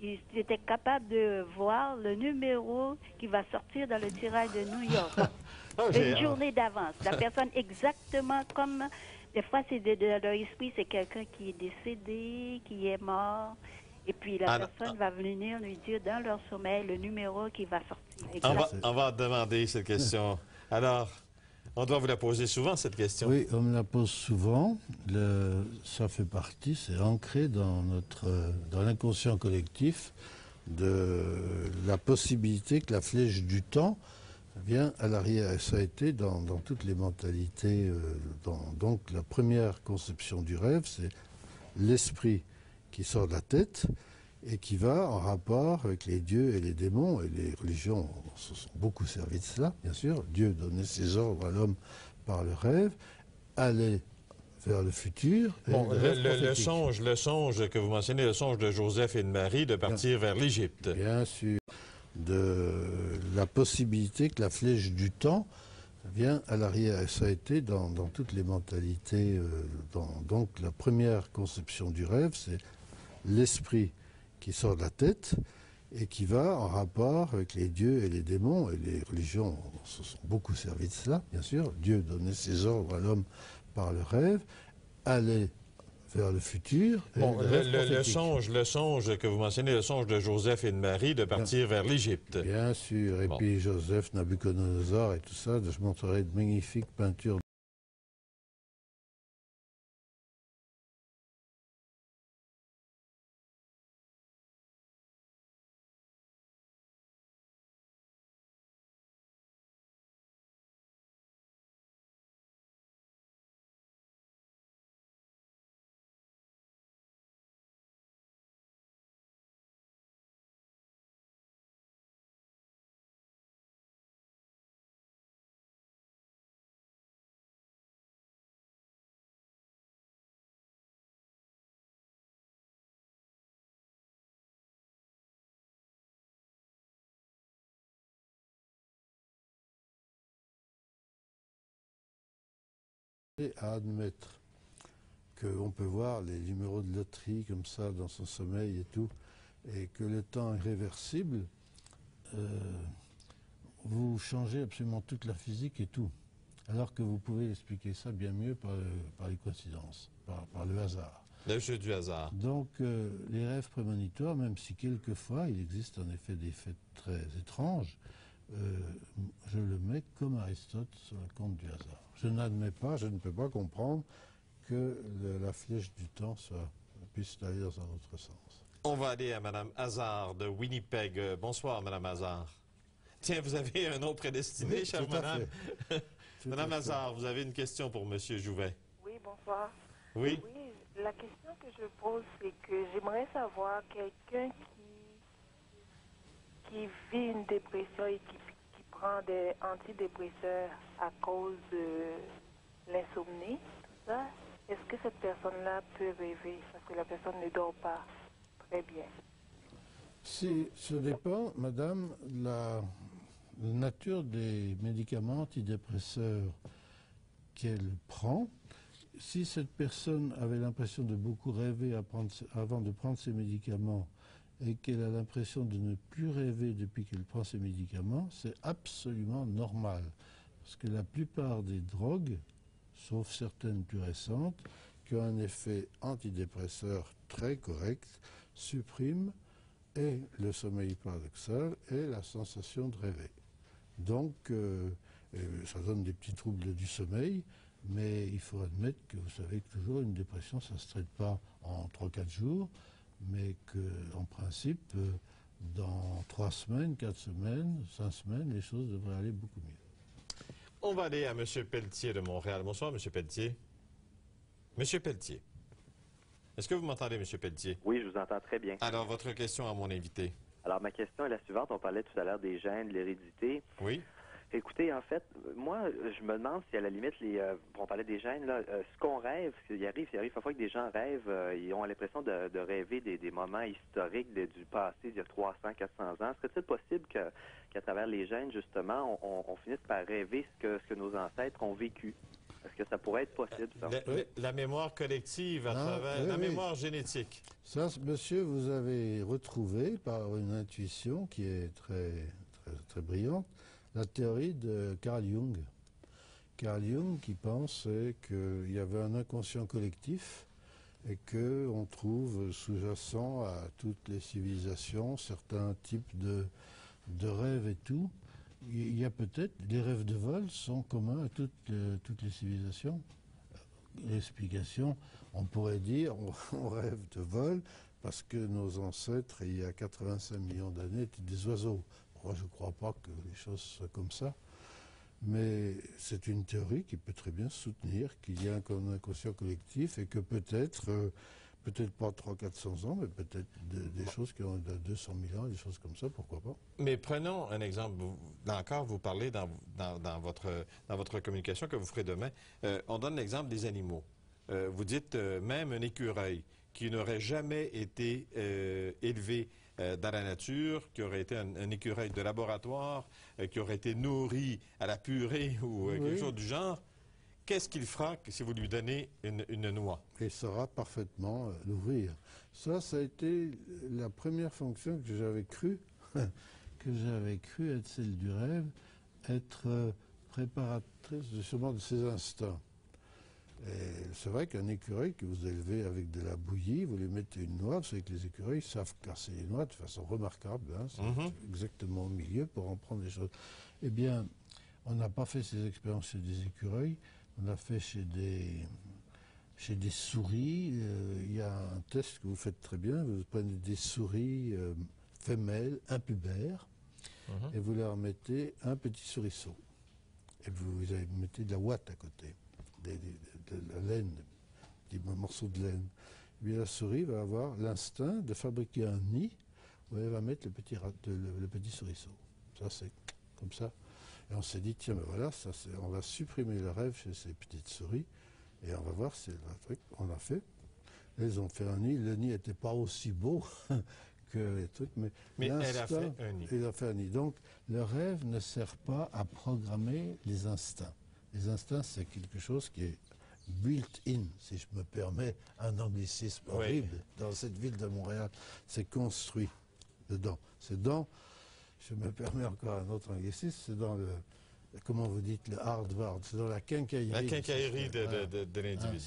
ils étaient capables de voir le numéro qui va sortir dans le tirage de New York. Une journée d'avance. La personne exactement comme... Des fois, c'est de leur esprit, c'est quelqu'un qui est décédé, qui est mort. Et puis, la personne va venir lui dire dans leur sommeil le numéro qui va sortir. On va demander cette question. Alors, on doit vous la poser souvent, cette question. Oui, on me la pose souvent. Ça fait partie, c'est ancré dans l'inconscient collectif de la possibilité que la flèche du temps vient à l'arrière. Ça a été dans toutes les mentalités. Donc la première conception du rêve, c'est l'esprit qui sort de la tête et qui va en rapport avec les dieux et les démons. Et les religions se sont beaucoup servi de cela, bien sûr. Dieu donnait ses ordres à l'homme par le rêve, aller vers le futur. Bon, le songe que vous mentionnez, le songe de Joseph et de Marie de partir vers l'Égypte. Bien sûr. De la possibilité que la flèche du temps vient à l'arrière. Ça a été dans toutes les mentalités. Donc la première conception du rêve, c'est l'esprit qui sort de la tête et qui va en rapport avec les dieux et les démons. Et les religions se sont beaucoup servi de cela, bien sûr. Dieu donnait ses ordres à l'homme par le rêve, aller vers le futur. Bon, le songe que vous mentionnez, le songe de Joseph et de Marie de partir vers l'Égypte. Bien sûr. Et puis Joseph, Nabucodonosor et tout ça, je montrerai de magnifiques peintures. À admettre qu'on peut voir les numéros de loterie comme ça dans son sommeil et tout, et que le temps est réversible, vous changez absolument toute la physique et tout. Alors que vous pouvez expliquer ça bien mieux par les coïncidences, par le hasard. Le jeu du hasard. Donc les rêves prémonitoires, même si quelquefois il existe en effet des faits très étranges, je le mets comme Aristote sur le compte du hasard. Je n'admets pas, je ne peux pas comprendre que la flèche du temps puisse aller dans un autre sens. On va aller à Mme Hazard de Winnipeg. Bonsoir, Mme Hazard. Tiens, vous avez un nom prédestiné, Oui, chère tout à madame. Madame à Hazard, vous avez une question pour M. Jouvet. Oui, bonsoir. Oui. Oui, la question que je pose, c'est que j'aimerais savoir quelqu'un qui vit une dépression et qui prend des antidépresseurs à cause de l'insomnie, tout ça. Est-ce que cette personne-là peut rêver parce que la personne ne dort pas très bien? Si, ça dépend, madame, la nature des médicaments antidépresseurs qu'elle prend. Si cette personne avait l'impression de beaucoup rêver avant de prendre ses médicaments et qu'elle a l'impression de ne plus rêver depuis qu'elle prend ses médicaments, c'est absolument normal. Parce que la plupart des drogues, sauf certaines plus récentes, qui ont un effet antidépresseur très correct, suppriment et le sommeil paradoxal et la sensation de rêver. Donc, ça donne des petits troubles du sommeil, mais il faut admettre que vous savez que toujours une dépression, ça ne se traite pas en 3-4 jours, mais qu'en principe, dans 3 semaines, 4 semaines, 5 semaines, les choses devraient aller beaucoup mieux. On va aller à M. Pelletier de Montréal. Bonsoir, M. Pelletier. M. Pelletier. Est-ce que vous m'entendez, M. Pelletier? Oui, je vous entends très bien. Alors, votre question à mon invité. Alors, ma question est la suivante. On parlait tout à l'heure des gènes, de l'hérédité. Oui. Écoutez, en fait, moi, je me demande si à la limite, on parlait des gènes, là, ce qu'on rêve, il arrive parfois que des gens rêvent, ils ont l'impression de rêver des moments historiques du passé, d'il y a 300, 400 ans. Serait-il possible qu'à travers les gènes, justement, on finisse par rêver ce que nos ancêtres ont vécu? Est-ce que ça pourrait être possible, ça? La mémoire collective à travers la mémoire génétique. Ça, monsieur, vous avez retrouvé par une intuition qui est très, très, très brillante, la théorie de Carl Jung. Carl Jung qui pensait qu'il y avait un inconscient collectif et qu'on trouve sous-jacent à toutes les civilisations certains types de rêves et tout. Il y a peut-être, les rêves de vol sont communs à toutes les civilisations. L'explication, on pourrait dire, on rêve de vol parce que nos ancêtres, il y a 85 millions d'années, étaient des oiseaux. Moi, je ne crois pas que les choses soient comme ça. Mais c'est une théorie qui peut très bien soutenir qu'il y a un inconscient collectif et que peut-être pas 300-400 ans, mais peut-être des choses qui ont 200 000 ans, des choses comme ça, pourquoi pas. Mais prenons un exemple. Là encore, vous parlez dans votre communication que vous ferez demain. On donne l'exemple des animaux. Vous dites même un écureuil qui n'aurait jamais été élevé dans la nature, qui aurait été un écureuil de laboratoire, qui aurait été nourri à la purée ou quelque chose du genre. Qu'est-ce qu'il fera si vous lui donnez une noix? Il saura parfaitement l'ouvrir. Ça a été la première fonction que j'avais cru être celle du rêve, être préparatrice justement de ses instincts. C'est vrai qu'un écureuil que vous élevez avec de la bouillie, vous lui mettez une noix, vous savez que les écureuils savent casser les noix de façon remarquable, hein, c'est exactement au milieu pour en prendre des choses. Eh bien, on n'a pas fait ces expériences chez des écureuils, on a fait chez des souris. Il y a un test que vous faites très bien. Vous prenez des souris femelles, impubères, et vous leur mettez un petit souriceau. Et vous mettez de la ouate à côté, de la laine, des morceaux de laine. Et bien, la souris va avoir l'instinct de fabriquer un nid où elle va mettre le petit souriceau. Ça, c'est comme ça. Et on s'est dit, tiens, ben voilà, on va supprimer le rêve chez ces petites souris et on va voir si c'est un truc qu'on a fait. Elles ont fait un nid. Le nid n'était pas aussi beau que les trucs, mais elle a fait un nid. Elle a fait un nid. Donc, le rêve ne sert pas à programmer les instincts. Les instincts, c'est quelque chose qui est built-in, si je me permets un anglicisme horrible, dans cette ville de Montréal. C'est construit dedans. C'est dans, je me permets encore un autre anglicisme, c'est dans le, comment vous dites, le hardware, c'est dans la quincaillerie. La quincaillerie de l'individu.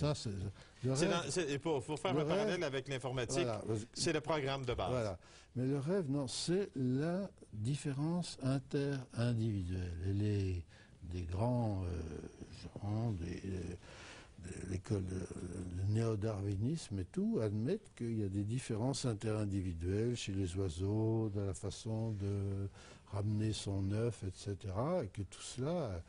Il faut faire un parallèle avec l'informatique, voilà, c'est le programme de base. Voilà. Mais le rêve, non, c'est la différence inter-individuelle. Des grands gens, de l'école de néo-darwinisme et tout, admettent qu'il y a des différences interindividuelles chez les oiseaux, dans la façon de ramener son œuf, etc. Et que tout cela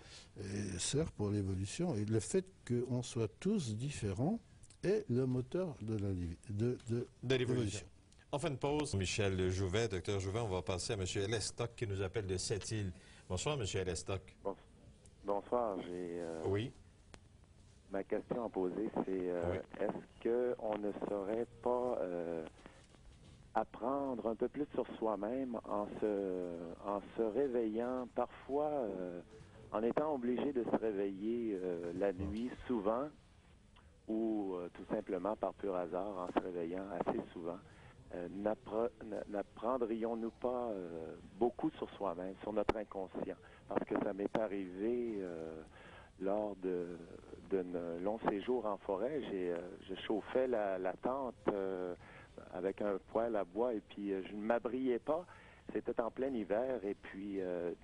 sert pour l'évolution. Et le fait qu'on soit tous différents est le moteur de l'évolution. On fait une pause. Michel Jouvet, docteur Jouvet, on va passer à M. Lestock qui nous appelle de Sept-Îles. Bonsoir, M. Lestock. Bonsoir. Oui. Ma question à poser, c'est est-ce qu'on ne saurait pas apprendre un peu plus sur soi-même en se réveillant parfois, en étant obligé de se réveiller la nuit souvent ou tout simplement par pur hasard en se réveillant assez souvent? N'apprendrions-nous pas beaucoup sur soi-même, sur notre inconscient? Parce que ça m'est arrivé lors d'un long séjour en forêt. Je chauffais la tente avec un poêle à bois et puis je ne m'abriais pas. C'était en plein hiver et puis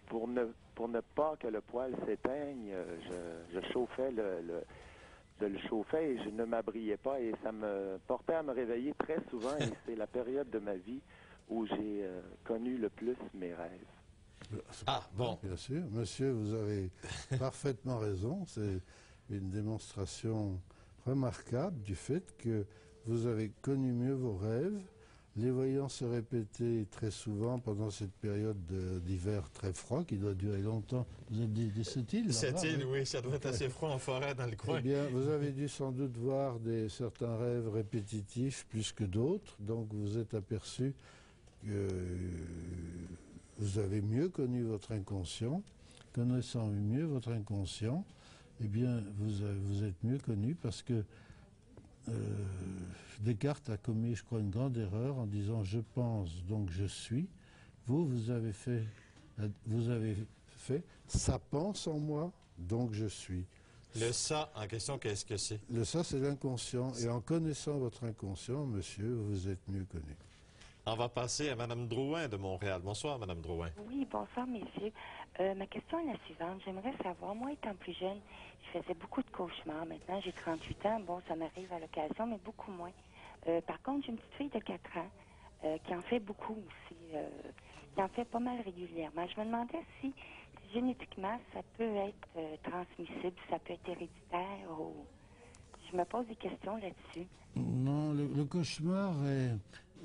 pour ne pas que le poêle s'éteigne, je chauffais je le chauffais et je ne m'abriais pas et ça me portait à me réveiller très souvent et c'est la période de ma vie où j'ai connu le plus mes rêves. Ah, bon. Bien sûr. Monsieur, vous avez parfaitement raison. C'est une démonstration remarquable du fait que vous avez connu mieux vos rêves, les voyant se répéter très souvent pendant cette période d'hiver très froid qui doit durer longtemps. Vous êtes des Sept-Îles? Sept-Îles, oui, ça doit être assez froid en forêt dans le coin. Eh bien, vous avez dû sans doute voir certains rêves répétitifs plus que d'autres, donc vous êtes aperçu que vous avez mieux connu votre inconscient. Connaissant mieux votre inconscient, eh bien, vous êtes mieux connu parce que Descartes a commis, je crois, une grande erreur en disant « je pense, donc je suis ». Vous avez fait « ça pense en moi, donc je suis ». Le ça en question, qu'est-ce que c'est? Le ça, c'est l'inconscient. Et en connaissant votre inconscient, monsieur, vous êtes mieux connu. On va passer à Mme Drouin de Montréal. Bonsoir, Mme Drouin. Oui, bonsoir, messieurs. Ma question est la suivante. J'aimerais savoir, moi, étant plus jeune, je faisais beaucoup de cauchemars. Maintenant, j'ai 38 ans. Bon, ça m'arrive à l'occasion, mais beaucoup moins. Par contre, j'ai une petite fille de 4 ans qui en fait beaucoup aussi, qui en fait pas mal régulièrement. Je me demandais si génétiquement, ça peut être transmissible, ça peut être héréditaire ou... Je me pose des questions là-dessus. Non, le cauchemar est...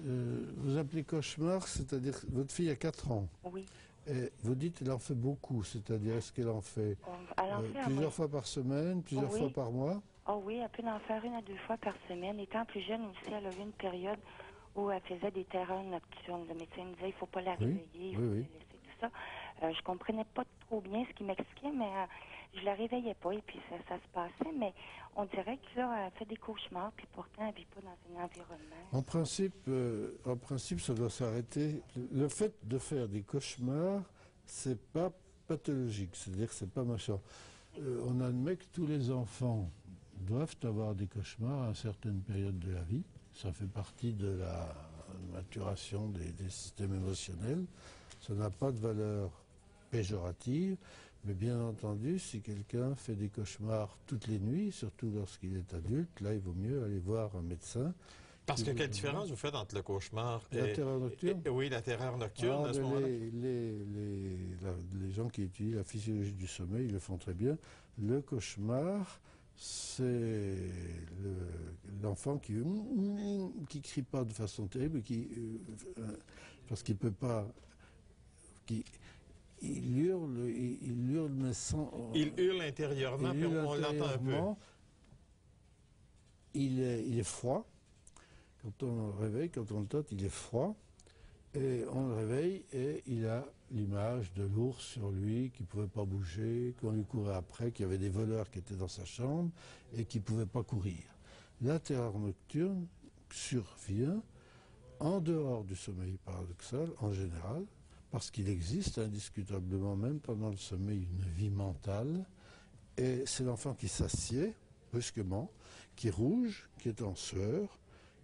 vous appelez cauchemar, c'est-à-dire votre fille a 4 ans. Oui. Et vous dites qu'elle en fait beaucoup, c'est-à-dire est-ce qu'elle en fait, plusieurs fois par semaine, plusieurs fois par mois? Oh oui, elle peut en faire 1 à 2 fois par semaine. Étant plus jeune aussi, elle a eu une période où elle faisait des terreurs nocturnes. Le médecin me disait il ne faut pas la réveiller, il faut la laisser, tout ça. Je comprenais pas trop bien ce qu'il m'expliquait, mais je la réveillais pas et puis ça se passait. Mais on dirait que là, elle fait des cauchemars, puis pourtant elle vit pas dans un environnement. En principe, ça doit s'arrêter. Le fait de faire des cauchemars, c'est pas pathologique, c'est-à-dire que c'est pas méchant. On admet que tous les enfants doivent avoir des cauchemars à une certaine période de la vie. Ça fait partie de la maturation des systèmes émotionnels. Ça n'a pas de valeur péjorative, mais bien entendu, si quelqu'un fait des cauchemars toutes les nuits, surtout lorsqu'il est adulte, là, il vaut mieux aller voir un médecin. Parce que quelle différence vous faites entre le cauchemar et... La terreur nocturne? Oui, la terreur nocturne à ce moment-là. Les gens qui étudient la physiologie du sommeil, ils le font très bien. Le cauchemar, c'est l'enfant qui crie pas de façon terrible, parce qu'il peut pas... Il hurle, mais sans... Il hurle intérieurement, puis on l'entend un peu. Il est froid. Quand on le réveille, quand on le tâte, il est froid. Et on le réveille et il a l'image de l'ours sur lui qui ne pouvait pas bouger, qu'on lui courait après, qu'il y avait des voleurs qui étaient dans sa chambre et qui ne pouvaient pas courir. La terreur nocturne survient en dehors du sommeil paradoxal en général, parce qu'il existe indiscutablement même pendant le sommeil une vie mentale, et c'est l'enfant qui s'assied brusquement, qui est rouge, qui est en sueur,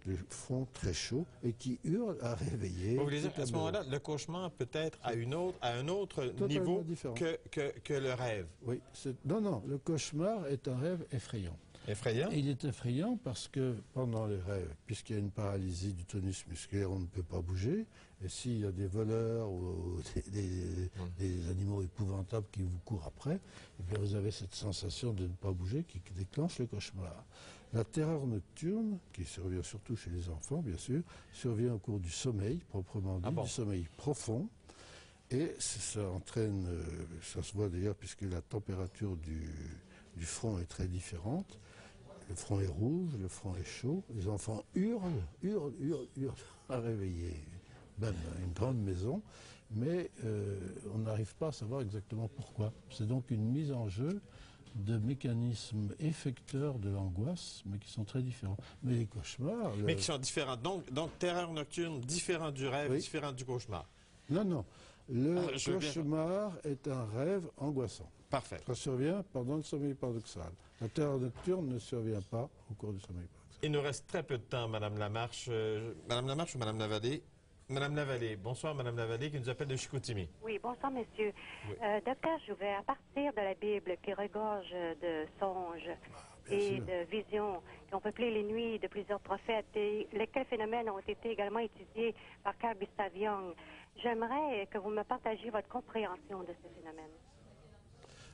le front très chaud et qui hurle à réveiller. Vous voulez dire, à ce moment-là, le cauchemar peut être à un autre niveau que le rêve? Oui. Non, le cauchemar est un rêve effrayant. Effrayant? Et il est effrayant parce que pendant les rêves, puisqu'il y a une paralysie du tonus musculaire, on ne peut pas bouger. Et s'il y a des voleurs ou des animaux épouvantables qui vous courent après, eh bien vous avez cette sensation de ne pas bouger qui déclenche le cauchemar. La terreur nocturne, qui survient surtout chez les enfants, bien sûr, survient au cours du sommeil, proprement dit, du sommeil profond. Et ça entraîne, ça se voit d'ailleurs puisque la température du front est très différente. Le front est rouge, le front est chaud. Les enfants hurlent à réveiller. Même une grande maison, mais on n'arrive pas à savoir exactement pourquoi. C'est donc une mise en jeu de mécanismes effecteurs de l'angoisse, mais qui sont très différents. Mais les cauchemars... Mais qui sont différents. Donc terreur nocturne, différent du rêve, différent du cauchemar. Non. Le cauchemar est un rêve angoissant. Parfait. Ça survient pendant le sommeil paradoxal. La terreur nocturne ne survient pas au cours du sommeil paradoxal. Il nous reste très peu de temps, Madame Lamarche. Madame Lamarche ou Madame Lavallée? Madame Lavallée. Bonsoir, Madame Lavallée, qui nous appelle de Chicoutimi. Oui, bonsoir, monsieur. Oui. Docteur Jouvet, à partir de la Bible qui regorge de songes et de visions qui ont peuplé les nuits de plusieurs prophètes et lesquels phénomènes ont été également étudiés par Carl Gustav Jung, j'aimerais que vous me partagiez votre compréhension de ces phénomènes.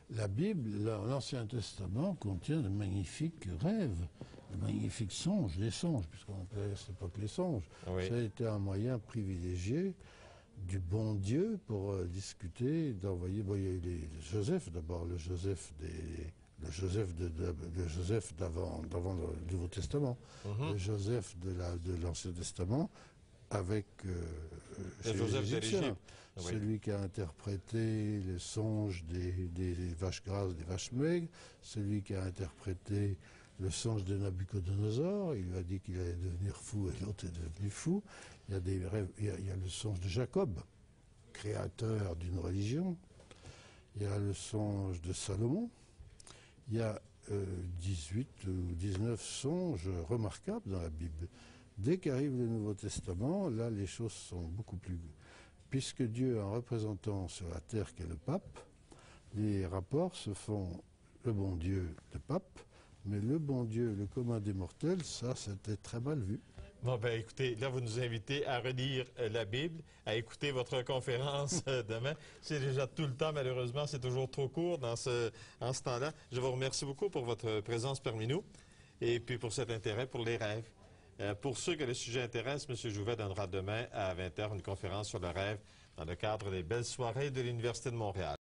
La Bible, l'Ancien Testament, contient de magnifiques rêves, de magnifiques songes, les songes, puisqu'on appelait à cette époque les songes. Oui. Ça a été un moyen privilégié du bon Dieu pour discuter, d'envoyer... Bon, il y a eu Joseph d'abord, le Joseph d'avant le Nouveau Testament, le Joseph de l'Ancien Testament, avec Joseph de l'Égypte, celui qui a interprété les songes des vaches grasses, des vaches maigres, celui qui a interprété le songe de Nabucodonosor, il lui a dit qu'il allait devenir fou et l'autre est devenu fou. Il y a des rêves, il y a le songe de Jacob, créateur d'une religion. Il y a le songe de Salomon. Il y a 18 ou 19 songes remarquables dans la Bible. Dès qu'arrive le Nouveau Testament, là, les choses sont beaucoup plus... Puisque Dieu a un représentant sur la terre qui est le pape, les rapports se font le bon Dieu, le pape, mais le bon Dieu, le commun des mortels, ça, c'était très mal vu. Bon, ben écoutez, là, vous nous invitez à relire la Bible, à écouter votre conférence demain. C'est déjà tout le temps, malheureusement, c'est toujours trop court en ce temps-là. Je vous remercie beaucoup pour votre présence parmi nous et puis pour cet intérêt pour les rêves. Pour ceux que le sujet intéresse, M. Jouvet donnera demain à 20h une conférence sur le rêve dans le cadre des belles soirées de l'Université de Montréal.